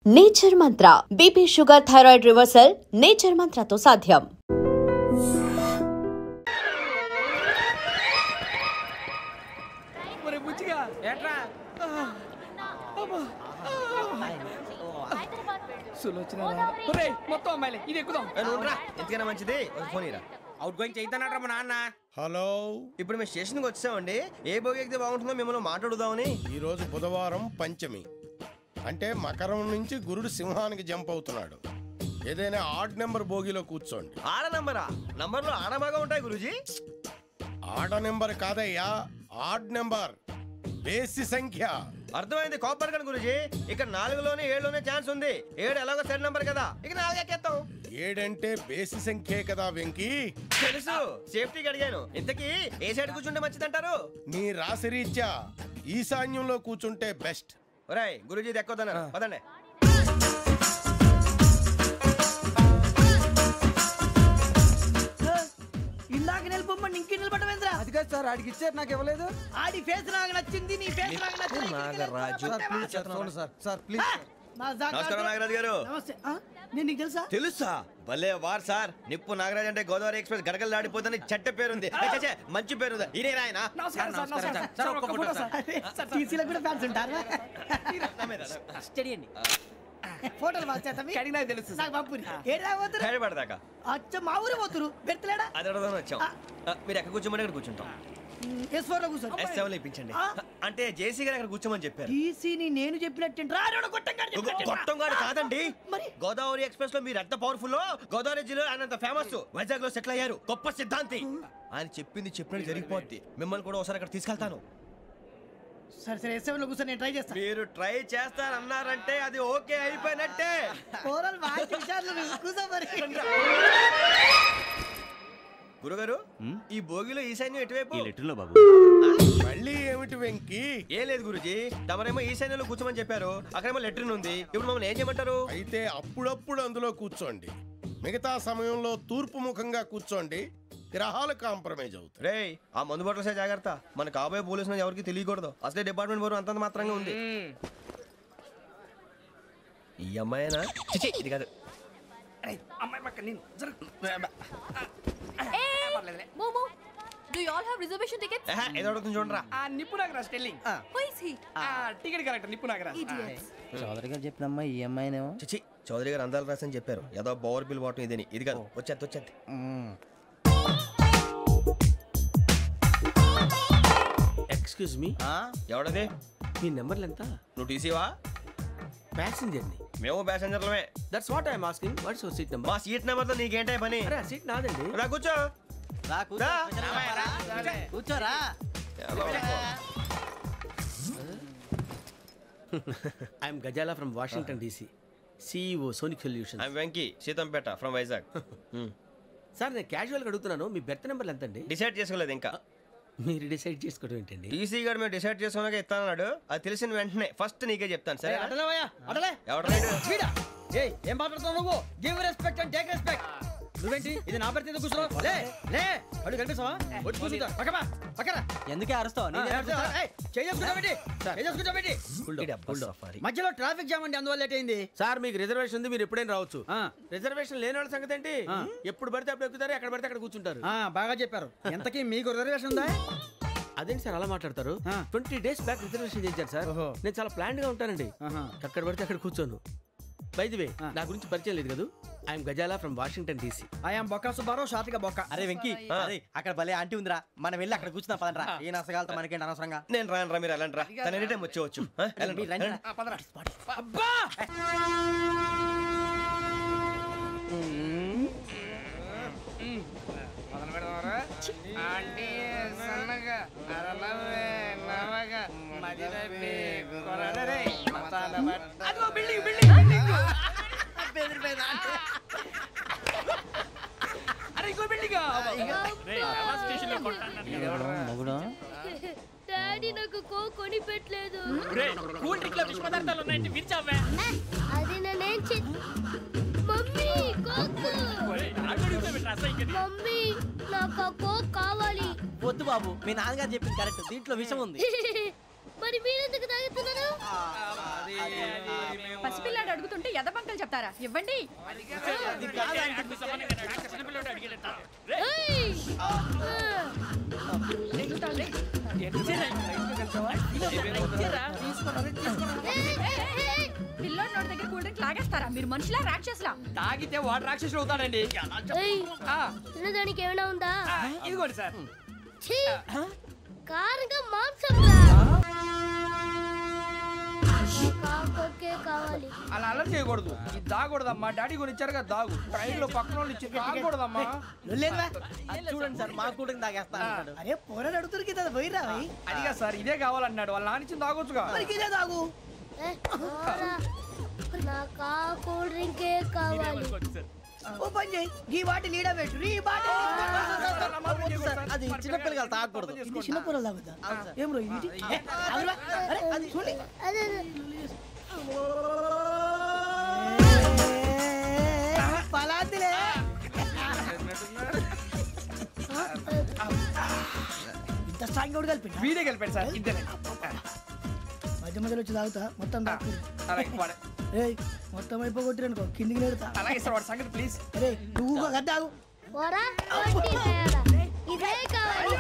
Nature mantra BP sugar thyroid reversal nature మంత్రతో సాధ్యం. మొత్తం అమ్మాయిలే ఇది ఎక్కుదాం. ఎందుకైనా మంచిది ఫోన్ ఇరా. అవుట్ గోయింగ్ చేద్దానట్రా మా నాన్న. హలో, ఇప్పుడు మేము స్టేషన్కి వచ్చామండి. ఏ బోగి ఎక్కితే బాగుంటుందో మిమ్మల్ని మాట్లాడుదామని. ఈరోజు బుధవారం పంచమి, అంటే మకరం నుంచి గురుడు సింహానికి జంప్ అవుతున్నాడు. ఏదైనా ఆడ్ నెంబర్ బోగిలో కూర్చోండి. ఆడ నంబరా? నంబర్లో ఆడ బాగా ఉంటాయి గురూజీ. ఆడ నెంబర్ కాదయ్యా, ఆడ్ నెంబర్, బేసి సంఖ్య. అర్థమైంది, కాపర్ కానీ గురూజీ. ఇక్కడ 4లోనే 7లోనే ఛాన్స్ ఉంది. 7 ఎలాగో సెడ్ నంబర్ కదా, ఇక 4 ఎక్కేస్తాం. 7 అంటే బేసి సంఖ్యే కదా వెంకీ. తెలుసు, సేఫ్టీకి అడిగాను. ఇంతకీ ఏ సైడ్ కూర్చుంటే మంచిది అంటారు? నీ రాశి రీత్యా ఈశాన్యంలో కూర్చుంటే బెస్ట్. ఒరేయ్ గురూజీ దెక్కొద్దన్నారు, పదండి. ఇందాక నిలబొమ్మని ఇంకే నిలబడమేంద్రా? అది కాదు సార్, ఆడికి ఇచ్చారు, నాకు ఇవ్వలేదు. ఆడి ఫేస్ నాకు నచ్చింది, నీ ఫేస్ నాకు నచ్చింది. నాగరాజు. Sir please. నమస్కారం నాగరాజు గారు. నమస్తే. నేను నీకు తెలుసా? తెలుసా? భలే వార్ సార్. నిప్పు నాగరాజ్ అంటే గోదావరి ఎక్స్ప్రెస్ గడగలు దాడిపోతుంది చెట్ట పేరుంది. మంచి పేరుంది. ఇదే ఆయన. టీసీలో కూడా ఫ్యాన్స్ ఉంటారా? ఫోటోలు తెలుసు నాకు పంపుని. ఏడా పోతురు? హైదరాబాద్ అచ్చ మా ఊరు పోతురు. పెడతలేడా? అది అడగదామని వచ్చాం. మీరు ఎక్కడ కూర్చోమని అక్కడ కూర్చుంటాం. S4 లో కూర్చో. S7 ఇప్పించండి. అంటే జేసీ గారు అక్కడ కూర్చోమని చెప్పారు. టీసీని నేను చెప్పినట్టు గొట్టం గారు కాదండి. గోదావరి ఎక్స్ప్రెస్ లో మీరు ఎంత పవర్ఫుల్, గోదావరి జిల్లా ఆయన ఫేమస్. వైజాగ్ లో సెటిల్ అయ్యారు, గొప్ప సిద్ధాంతి. ఆయన చెప్పింది చెప్పినట్టు జరిగిపోద్ది. మిమ్మల్ని కూడా ఒకసారి అక్కడ తీసుకెళ్తాను. సరే సరే, S7 లో కూర్చొని నేను ట్రై చేస్తాను. మీరు ట్రై చేస్తారన్నారంటే అది ఓకే అయిపోయినట్టే. గురుగారు, ఈ భోగిలో ఈశాన్యం ఎటువైపు? బాబు మళ్ళీ ఏమిటి వెంకీ? ఏం లేదు గురుజీ, తమరేమో ఈశాన్యంలో కూర్చోమని చెప్పారు. అక్కడేమో లెట్రిన్ ఉంది. ఇప్పుడు మమ్మల్ని ఏం చేయమంటారు? అయితే అప్పుడప్పుడు అందులో కూర్చోండి. మిగతా సమయంలో తూర్పు ముఖంగా కూర్చోండి. గ్రహాలు కాంప్రమైజ్ అవుతాయి. రే, ఆ మందు బాటలసే జాగ్రత్త. మన కాబోయే పోలీసులు ఎవరికి తెలియకూడదు. అసలే డిపార్ట్మెంట్ బోరు అంతంత మాత్రంగా ఉంది. ఈ అమ్మాయినా? చిచి, ఇది కాదు. అమ్మాయి పక్క నేను Momo, do you all have reservation tickets? ఏదో అడుగుతుంది చూడరా. నిప్పు Nagaraj telling. Who is he? Ticket correct, నిప్పు నాగరాజ్. Idiots. చౌదరి గారు చెప్పినమ్మా ఈ అమ్మాయినేమో. చిచి, చౌదరి గారు అందాలు రాసని చెప్పారు. ఏదో బోర్ బిల్ బాటం ఇదని. ఇది కాదు, వచ్చేది. Excuse me, ఎవడది? మీ నెంబర్లు ఎంత? నువ్వు టీసీవా? ప్యాసింజర్ ని. మేము ప్యాసెంజర్లమే. That's what I'm asking. What's your seat number? మా సీట్ నెంబర్తో నీకేంటే పని? అరే ఆ సీట్ నాదండి. రా కూర్చో. కూర్చోరా. I'm Ghazala from Washington DC, CEO Sonic solution. I'm Venky, Seethampeta from Vizag. Sir నేను క్యాజువల్గా అడుగుతున్నాను, మీ బెర్త్ నెంబర్లు ఎంత అండి? డిసైడ్ చేసుకోలేదు ఇంకా. మీరు డిసైడ్ చేసుకోవడం ఏంటండి? టీసీ గారు మేము డిసైడ్ చేసుకున్నాక ఇస్తానన్నాడు. అది తెలిసిన వెంటనే ఫస్ట్ నీకే చెప్తాను. సరే ఎవడ ఏం మాట్లాడుతున్నావు నువ్వు? Give respect and take respect. నువ్వేంటి ఇది నా పరిస్థితి కూర్చున్నావు? లే లే, అడుగు కనిపిస్తావా? వచ్చి కూర్చుంటా. పక్కన ఎందుకే అరుస్తావు? మధ్యలో ట్రాఫిక్ జామ్ అండి, అందువల్ల లేట్ అయింది. సార్ మీకు రిజర్వేషన్ ఉంది, మీరు ఎప్పుడైనా రావచ్చు. రిజర్వేషన్ లేని వాళ్ళ సంగతి ఏంటి? ఎప్పుడు పడితే అప్పుడు ఎక్కుతారు, ఎక్కడ పడితే అక్కడ కూర్చుంటారు. బాగా చెప్పారు. ఎంతకీ మీకు రిజర్వేషన్ ఉందా? అదేంటి సార్ అలా మాట్లాడతారు? 20 days బ్యాక్ రిజర్వేషన్ చేశారు సార్. నేను చాలా ప్లాన్డ్ గా ఉంటానండి. అక్కడ పడితే అక్కడ కూర్చోను. బై ది వే, నా గురించి పరిచయం లేదు కదా. I'm Ghazala from Washington DC. I'm Bokka Subbarao, షాతిక బొక్క. అరే వెంకీ, అక్కడ భలే ఆంటీ ఉందిరా, మనం వెళ్ళి అక్కడ కూర్చున్నా పదనరా. ఏ నసగాలతో మనకేంటి అనవసరంగా. నేను రాను రా, మీరు వెళ్ళండి రా. తన ఎనీ టైం వచ్చేవచ్చు. అబ్బా డాడీ నాకు కోక్ కొని పెట్టలేదు. కూల్ డ్రింక్ లో విష పదార్థాలు ఉన్నాయంటే విరిచావే. అది నేనేం మమ్మీ కోక్. మమ్మీ నాకు ఆ కోక్ కావాలి. వద్దు బాబు, మీ నాన్నగారు చెప్పింది కరెక్ట్, దీంట్లో విషయం ఉంది. మరి మీరెందుకు తాగుతున్నారు? పసిపిల్లాడు అడుగుతున్నాడు తాగుతుంటే ఎదబంకలు చెప్తారా? ఇవ్వండి. పిల్లోడి నోటి దగ్గర కూల్ డ్రింక్ లాగేస్తారా? మీరు మనుషులా రాక్షసులా? తాగితే వాడు రాక్షసుడు అవుతాడండి. తినడానికి ఏమైనా ఉందా? ఇదిగోండి సార్. కారంగా మాంసం కావాలి. అలా అలర్ చేయకూడదు. ఇది దాగకూడదమ్మా. డాడీ కొని ఇచ్చారు కదా దాగు. ట్రైన్ లో పక్కన వాళ్ళు ఇచ్చి తాగకూడదమ్మా. చూడండి సార్ మా కూడా తాగేస్తా. అరే పోరాడు అడుగుతారు కదా పోయిరా. అదిగా సార్ ఇదే కావాలన్నాడు. వాళ్ళ నానిచ్చింది తాగొచ్చుగా. ఇదే తాగు. నాకు కూల్ డ్రింకే కావాలి. ఓ పని చేయి, ఈ బాటి లీడ పెట్టు. ఈ బాటి అది చిన్నపిల్లలు తాగకూడదు. చిన్నపిల్లలు తాగుతా. ఏం రో ఇది? అరే అది చూడండి. పలాతిలే. ఇంత స్ట్రాంగ్ కూడా కలిపి వీడే కలిపాడు సార్. ఇద్దరే మధ్య మధ్యలో వచ్చి తాగుతా. మొత్తం తాగు. అలాగే మొత్తం అయిపోగొట్టిరనుకో కిందికి నేడుతా. అలాగే సార్ వాడి సంగతి ప్లీజ్. అరే నువ్వు కదా తాగు. ఇదే కావాలి.